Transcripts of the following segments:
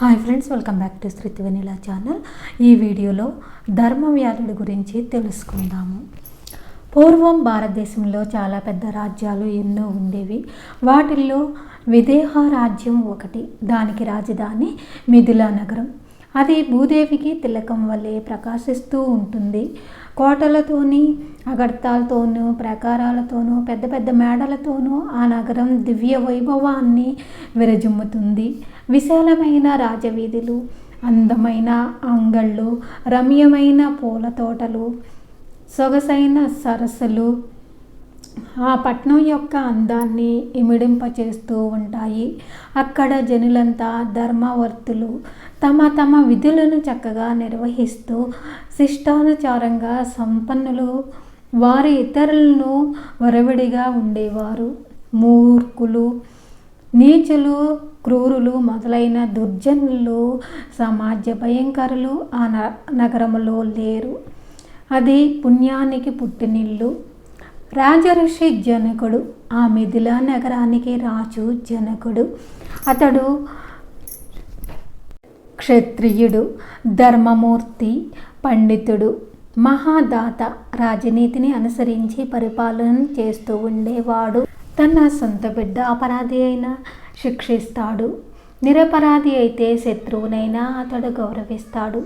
Hi friends, welcome back to Sri Vennela channel. ఈ వీడియోలో ధర్మవ్యాధుడి గురించి తెలుసుకుందాము. పూర్వం భారతదేశంలో చాలా పెద్ద రాజ్యాలు ఎన్నో ఉండేవి. వాటిల్లో విదేహ రాజ్యం ఒకటి. దానికి రాజధాని మిథిలా నగరం. అది భూదేవికి తిలకం వల్లే ప్రకాశిస్తూ ఉంటుంది. కోటలతోని, అగర్తాలతోనూ, ప్రాకారాలతోనూ, పెద్ద పెద్ద మేడలతోనూ ఆ నగరం దివ్య వైభవాన్ని విరజిమ్ముతుంది. విశాలమైన రాజవీధులు, అందమైన అంగళ్ళు, రమ్యమైన పూల తోటలు, సొగసైన సరస్సులు ఆ పట్నం యొక్క అందాన్ని ఇమిడింపచేస్తూ ఉంటాయి. అక్కడ జనులంతా ధర్మవర్తులు. తమ తమ విధులను చక్కగా నిర్వహిస్తూ శిష్టానుచారంగా సంపన్నులు. వారి ఇతరులను వరవిడిగా ఉండేవారు. మూర్ఖులు, నీచులు, క్రూరులు మొదలైన దుర్జనులు, సమాజ భయంకరులు ఆ నగరములో లేరు. అది పుణ్యానికి పుట్టినిల్లు. రాజఋషి జనకుడు. ఆ మిథిలా నగరానికి రాజు జనకుడు. అతడు క్షత్రియుడు, ధర్మమూర్తి, పండితుడు, మహాదాత. రాజనీతిని అనుసరించి పరిపాలన చేస్తూ ఉండేవాడు. తన సొంత బిడ్డ అపరాధి అయినా శిక్షిస్తాడు. నిరపరాధి అయితే శత్రువునైనా అతడు గౌరవిస్తాడు.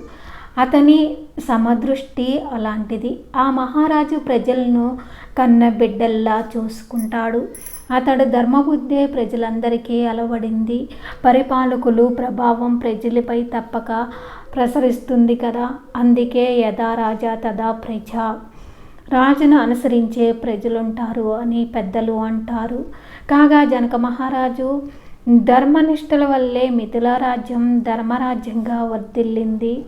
అతని సమదృష్టి అలాంటిది. ఆ మహారాజు ప్రజలను కన్న బిడ్డల్లా చూసుకుంటాడు. అతడు ధర్మబుద్ధే ప్రజలందరికీ అలవడింది. పరిపాలకులు ప్రభావం ప్రజలపై తప్పక ప్రసరిస్తుంది కదా. అందుకే యథా రాజా తథా ప్రజ. రాజును అనుసరించే ప్రజలుంటారు అని పెద్దలు అంటారు. కాగా జనక మహారాజు ధర్మనిష్టల వల్లే మిథిలా రాజ్యం ధర్మరాజ్యంగా వర్ధిల్లింది.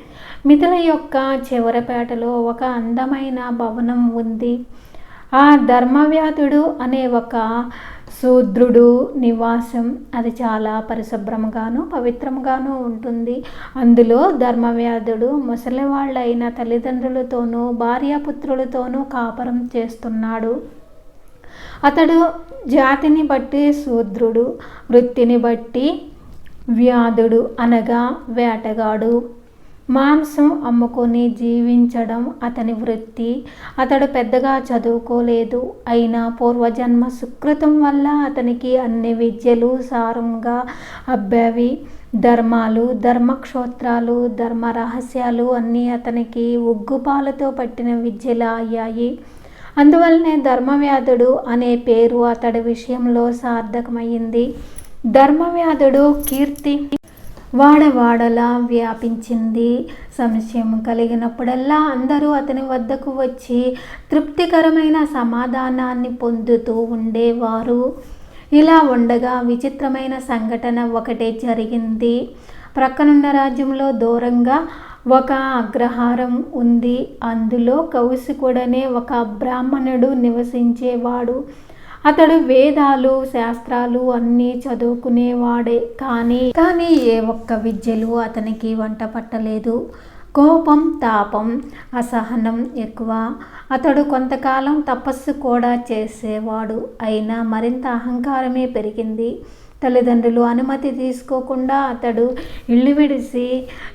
మిథిల యొక్క చివరపేటలో ఒక అందమైన భవనం ఉంది. ఆ ధర్మవ్యాధుడు అనే ఒక శూద్రుడు నివాసం. అది చాలా పరిశుభ్రంగాను పవిత్రంగాను ఉంటుంది. అందులో ధర్మవ్యాధుడు ముసలివాళ్ళైన తల్లిదండ్రులతోనూ భార్యాపుత్రులతోనూ కాపురం చేస్తున్నాడు. అతడు జాతిని బట్టి శూద్రుడు, వృత్తిని బట్టి వ్యాధుడు అనగా వేటగాడు. మాంసం అమ్ముకొని జీవించడం అతని వృత్తి. అతడు పెద్దగా చదువుకోలేదు. అయినా పూర్వజన్మ సుకృతం వల్ల అతనికి అన్ని విద్యలు సారంగా అబ్బేవి. ధర్మాలు, ధర్మక్షోత్రాలు, ధర్మ రహస్యాలు అన్నీ అతనికి ఉగ్గుపాలతో పట్టిన విద్యలా అయ్యాయి. అందువల్లనే ధర్మవ్యాధుడు అనే పేరు అతడి విషయంలో సార్థకమైంది. ధర్మవ్యాధుడు కీర్తి వాడవాడలా వ్యాపించింది. సంశయం కలిగినప్పుడల్లా అందరూ అతని వద్దకు వచ్చి తృప్తికరమైన సమాధానాన్ని పొందుతూ ఉండేవారు. ఇలా ఉండగా విచిత్రమైన సంఘటన ఒకటే జరిగింది. ప్రక్కనున్న రాజ్యంలో దూరంగా ఒక అగ్రహారం ఉంది. అందులో కౌశికుడనే ఒక బ్రాహ్మణుడు నివసించేవాడు. అతడు వేదాలు, శాస్త్రాలు అన్నీ చదువుకునేవాడే. కానీ ఏ ఒక్క విద్యలు అతనికి వంట పట్టలేదు. కోపం, తాపం, అసహనం ఎక్కువ. అతడు కొంతకాలం తపస్సు కూడా చేసేవాడు. అయినా మరింత అహంకారమే పెరిగింది. తల్లిదండ్రులు అనుమతి తీసుకోకుండా అతడు ఇల్లు విడిసి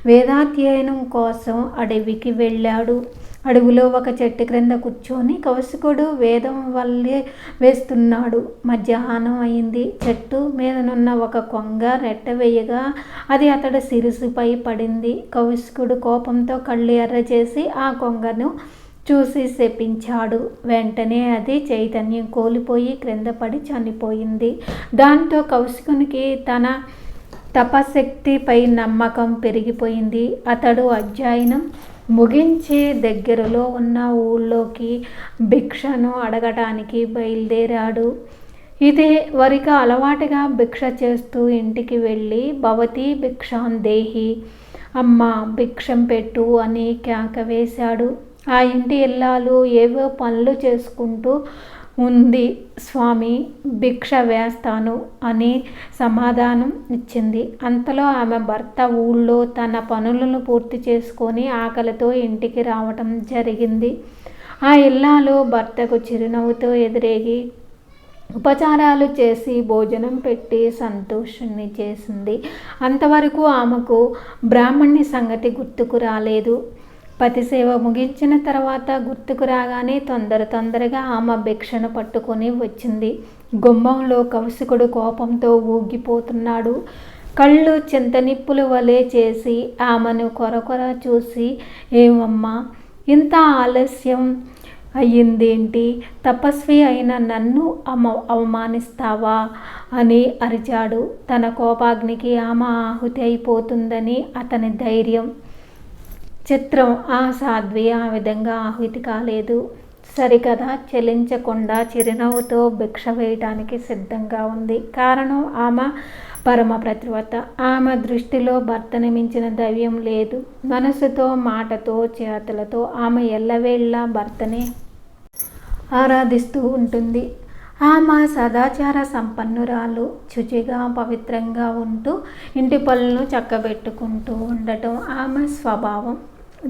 వేదాధ్యయనం కోసం అడవికి వెళ్ళాడు. అడవిలో ఒక చెట్టు క్రింద కూర్చొని కౌశికుడు వేదం వల్లే వేస్తున్నాడు. మధ్యాహ్నం అయింది. చెట్టు మీదనున్న ఒక కొంగ రెట్ట వేయగా అది అతడు శిరస్సుపై పడింది. కౌశికుడు కోపంతో కళ్ళు ఎర్రచేసి ఆ కొంగను చూసి శపించాడు. వెంటనే అది చైతన్యం కోల్పోయి క్రింద పడి చనిపోయింది. దాంతో కౌశికునికి తన తపశక్తిపై నమ్మకం పెరిగిపోయింది. అతడు అధ్యయనం ముగించి దగ్గరలో ఉన్న ఊళ్ళోకి భిక్షను అడగటానికి బయలుదేరాడు. ఇదే వరకు అలవాటుగా భిక్ష చేస్తూ ఇంటికి వెళ్ళి భవతి భిక్షాం దేహి, అమ్మ భిక్షం పెట్టు అని కేక వేశాడు. ఆ ఇంటి ఇల్లాలు ఏవో పనులు చేసుకుంటూ ఉంది. స్వామి, భిక్ష వేస్తాను అని సమాధానం ఇచ్చింది. అంతలో ఆమె భర్త ఊళ్ళో తన పనులను పూర్తి చేసుకొని ఆకలితో ఇంటికి రావటం జరిగింది. ఆ ఇల్లాలు భర్తకు చిరునవ్వుతో ఎదురేగి ఉపచారాలు చేసి భోజనం పెట్టి సంతోషాన్ని చేసింది. అంతవరకు ఆమెకు బ్రాహ్మణ్ణి సంగతి గుర్తుకు రాలేదు. పతిసేవ ముగించిన తర్వాత గుర్తుకు రాగానే తొందరగా ఆమె భిక్షను పట్టుకొని వచ్చింది. గుమ్మంలో కౌశికుడు కోపంతో ఊగిపోతున్నాడు. కళ్ళు చింతనిప్పుల వలె చేసి ఆమెను కొరకొర చూసి, ఏమమ్మా ఇంత ఆలస్యం అయ్యిందేంటి? తపస్వి అయిన నన్ను అవమానిస్తావా అని అరిచాడు. తన కోపాగ్నికి ఆమె ఆహుతి అయిపోతుందని అతని ధైర్యం. చిత్రం, ఆ సాధ్వి ఆ విధంగా ఆహుతి కాలేదు. సరికదా చెలించకుండా చిరునవ్వుతో భిక్ష వేయటానికి సిద్ధంగా ఉంది. కారణం, ఆమె పరమ ప్రతివ్రత. ఆమె దృష్టిలో భర్తని మించిన దైవం లేదు. మనసుతో, మాటతో, చేతలతో ఆమె ఎల్లవేళలా భర్తనే ఆరాధిస్తూ ఉంటుంది. ఆమె సదాచార సంపన్నురాలు. శుచిగా పవిత్రంగా ఉంటూ ఇంటి పనులను చక్కబెట్టుకుంటూ ఉండటం ఆమె స్వభావం.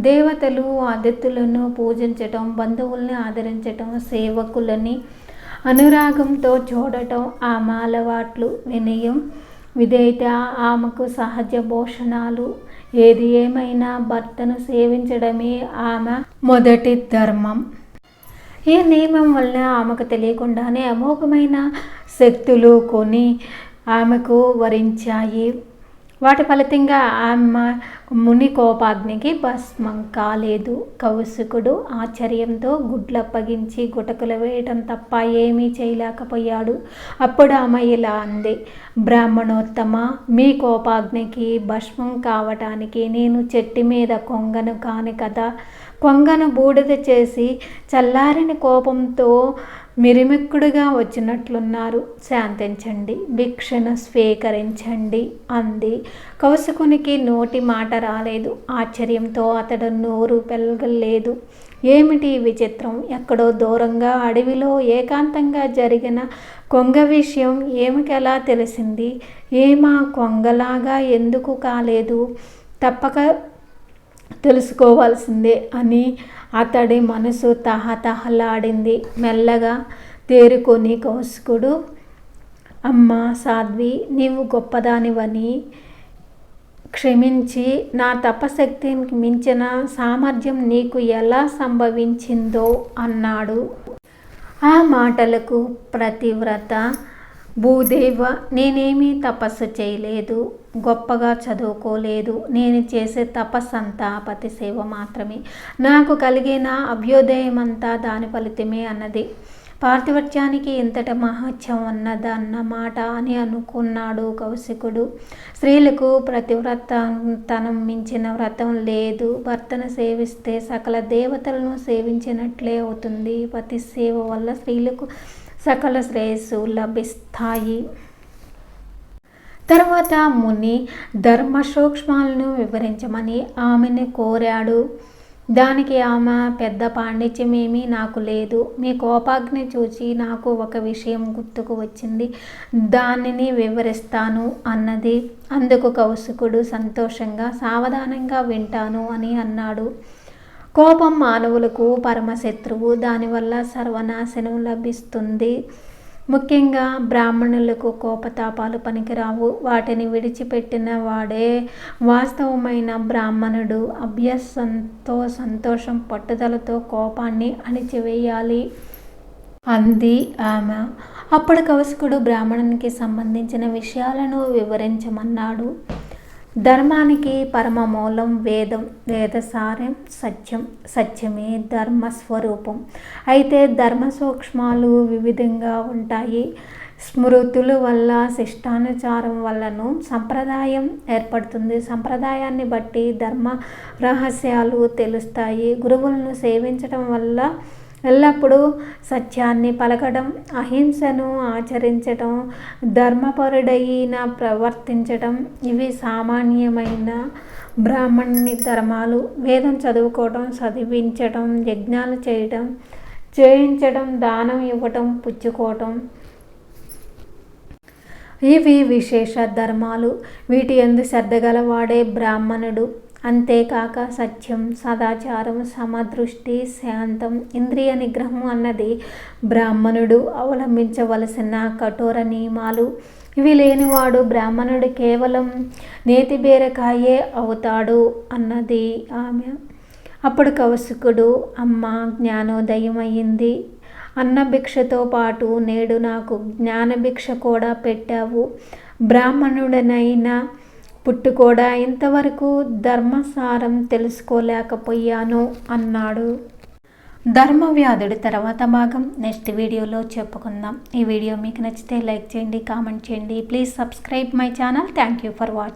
దేవతలు, అతిథులను పూజించటం, బంధువుల్ని ఆదరించటం, సేవకులని అనురాగంతో చూడటం ఆమె అలవాట్లు. వినయం, విధేయత ఆమెకు సహజ భూషణాలు. ఏది ఏమైనా భర్తను సేవించడమే ఆమె మొదటి ధర్మం. ఈ నియమం వలన ఆమెకు తెలియకుండానే అమోఘమైన శక్తులు కొన్ని ఆమెకు వరించాయి. వాటి ఫలితంగా ఆమె ముని కోపాగ్నికి భస్మం కాలేదు. కౌశికుడు ఆశ్చర్యంతో గుడ్లప్పగించి గుటకలు వేయటం తప్ప ఏమీ చేయలేకపోయాడు. అప్పుడు ఆమె ఇలా అంది, బ్రాహ్మణోత్తమ, మీ కోపాగ్నికి భస్మం కావటానికి నేను చెట్టు మీద కొంగను కాని కదా. కొంగను బూడిద చేసి చల్లారిన కోపంతో మిరిమిక్కుడుగా వచ్చినట్లున్నారు. శాంతించండి, భిక్షను స్వీకరించండి అంది. కౌశికునికి నోటి మాట రాలేదు. ఆశ్చర్యంతో అతడు నోరు పెరగలేదు. ఏమిటి విచిత్రం? ఎక్కడో దూరంగా అడవిలో ఏకాంతంగా జరిగిన కొంగ విషయం ఏమికెలా తెలిసింది? ఏమా కొంగలాగా ఎందుకు కాలేదు? తప్పక తెలుసుకోవాల్సిందే అని అతడి మనసు తహతహలాడింది. మెల్లగా తేరుకొని కౌశికుడు, అమ్మా సాధ్వి, నీవు గొప్పదానివని క్షమించి, నా తపశక్తికి మించిన సామర్థ్యం నీకు ఎలా సంభవించిందో అన్నాడు. ఆ మాటలకు ప్రతివ్రత, భూదేవ, నేనేమీ తపస్సు చేయలేదు, గొప్పగా చదువుకోలేదు. నేను చేసే తపస్సంతా పతిసేవ మాత్రమే. నాకు కలిగిన అభ్యుదయమంతా దాని ఫలితమే అన్నది. పార్థివ్యానికి ఇంతటి మహత్యం ఉన్నదన్నమాట అని అనుకున్నాడు కౌశికుడు. స్త్రీలకు ప్రతివ్రతనం మించిన వ్రతం లేదు. భర్తను సేవిస్తే సకల దేవతలను సేవించినట్లే అవుతుంది. పతి సేవ వల్ల స్త్రీలకు సకల శ్రేయస్సు లభిస్తాయి. తర్వాత ముని ధర్మ సూక్ష్మాలను వివరించమని ఆమెను కోరాడు. దానికి ఆమె, పెద్ద పాండిత్యమేమీ నాకు లేదు. మీ కోపాగ్ని చూచి నాకు ఒక విషయం గుర్తుకు వచ్చింది, దానిని వివరిస్తాను అన్నది. అందుకు కౌశికుడు సంతోషంగా, సావధానంగా వింటాను అని అన్నాడు. కోపం మానవులకు పరమశత్రువు. దానివల్ల సర్వనాశనం లభిస్తుంది. ముఖ్యంగా బ్రాహ్మణులకు కోపతాపాలు పనికిరావు. వాటిని విడిచిపెట్టిన వాడే వాస్తవమైన బ్రాహ్మణుడు. అభ్యాసంతో, సంతోషం, పట్టుదలతో కోపాన్ని అణిచివేయాలి అంది ఆమె. అప్పుడు కౌశికుడు బ్రాహ్మణునికి సంబంధించిన విషయాలను వివరించమన్నాడు. ధర్మానికి పరమమూలం వేదం. వేదసారం సత్యం. సత్యమే ధర్మస్వరూపం. అయితే ధర్మ సూక్ష్మాలు వివిధంగా ఉంటాయి. స్మృతుల వల్ల, శిష్టానుచారం వల్లను సంప్రదాయం ఏర్పడుతుంది. సంప్రదాయాన్ని బట్టి ధర్మ రహస్యాలు తెలుస్తాయి. గురువులను సేవించడం వల్ల ఎల్లప్పుడూ సత్యాన్ని పలకడం, అహింసను ఆచరించటం, ధర్మపరుడైన ప్రవర్తించటం ఇవి సామాన్యమైన బ్రాహ్మణుని ధర్మాలు. వేదం చదువుకోవడం, చదివించటం, యజ్ఞాలు చేయించడం, దానం ఇవ్వటం, పుచ్చుకోవటం ఇవి విశేష ధర్మాలు. వీటి యందు శ్రద్ధ గలవాడే బ్రాహ్మణుడు. అంతేకాక సత్యం, సదాచారం, సమదృష్టి, శాంతం, ఇంద్రియ నిగ్రహం అన్నది బ్రాహ్మణుడు అవలంబించవలసిన కఠోర నియమాలు. ఇవి లేనివాడు బ్రాహ్మణుడు కేవలం నేతి బీరకాయే అవుతాడు అన్నది ఆమె. అప్పుడు కౌశికుడు, అమ్మ జ్ఞానోదయం అయ్యింది. అన్న భిక్షతో పాటు నేడు నాకు జ్ఞానభిక్ష కూడా పెట్టావు. బ్రాహ్మణుడనైనా పుట్టు కూడా ఇంతవరకు ధర్మసారం తెలుసుకోలేకపోయాను అన్నాడు. ధర్మవ్యాధుడి తర్వాత భాగం నెక్స్ట్ వీడియోలో చెప్పుకుందాం. ఈ వీడియో మీకు నచ్చితే లైక్ చేయండి, కామెంట్ చేయండి. Please subscribe my channel. Thank you for watching.